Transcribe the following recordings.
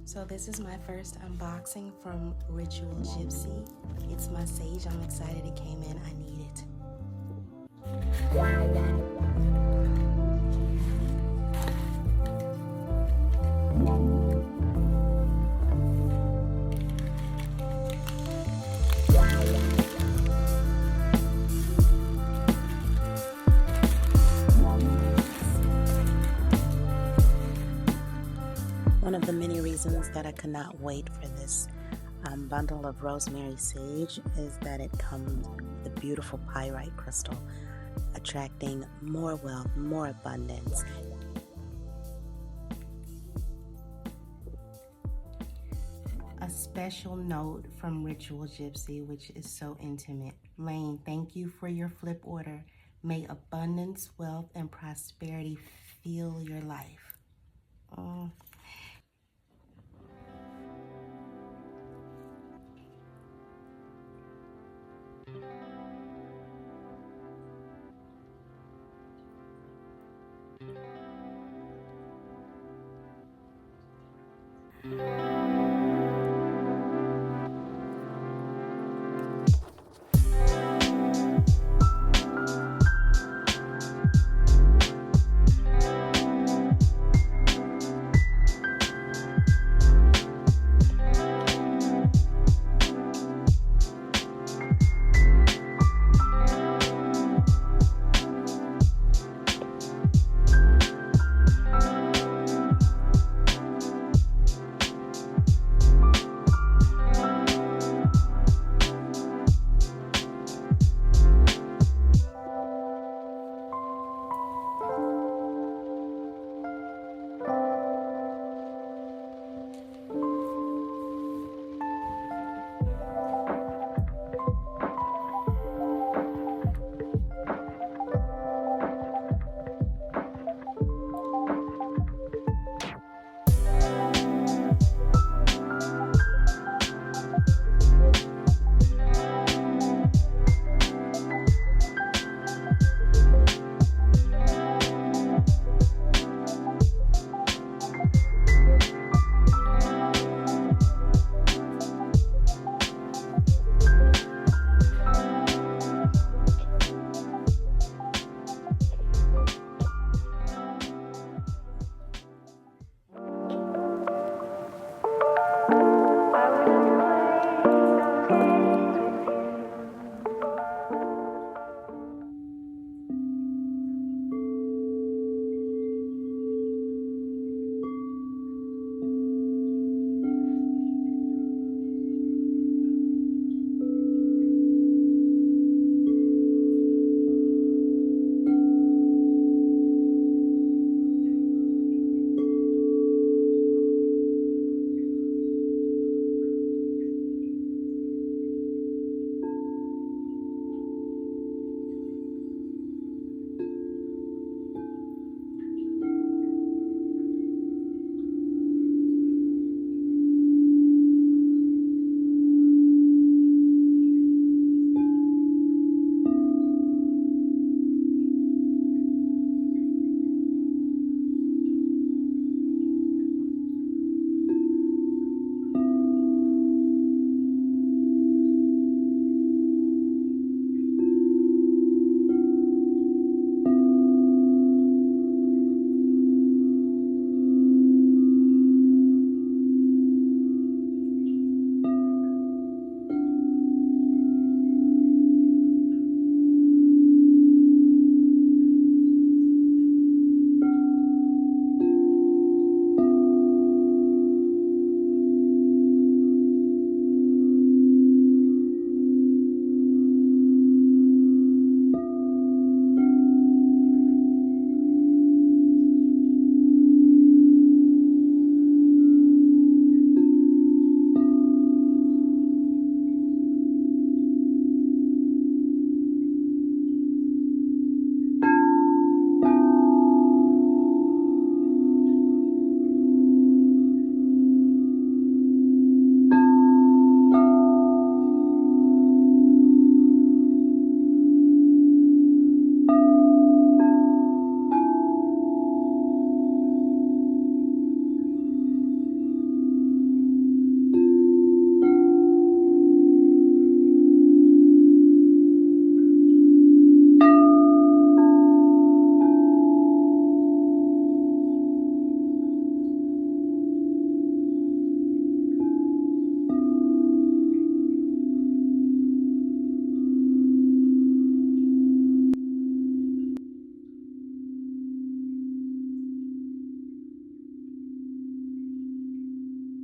So this is my first unboxing from Ritual Gypsy. It's my sage. I'm excited it came in. I need it. One of the many reasons that I could not wait for this bundle of rosemary sage is that it comes with a beautiful pyrite crystal, attracting more wealth, more abundance. A special note from Ritual Gypsy, which is so intimate. Lane, thank you for your flip order. May abundance, wealth, and prosperity fill your life.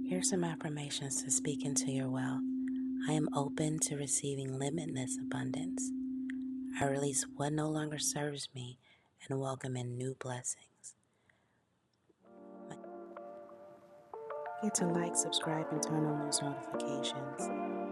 Here's some affirmations to speak into your wealth. I am open to receiving limitless abundance. I release what no longer serves me and welcome in new blessings. Get to like, subscribe, and turn on those notifications.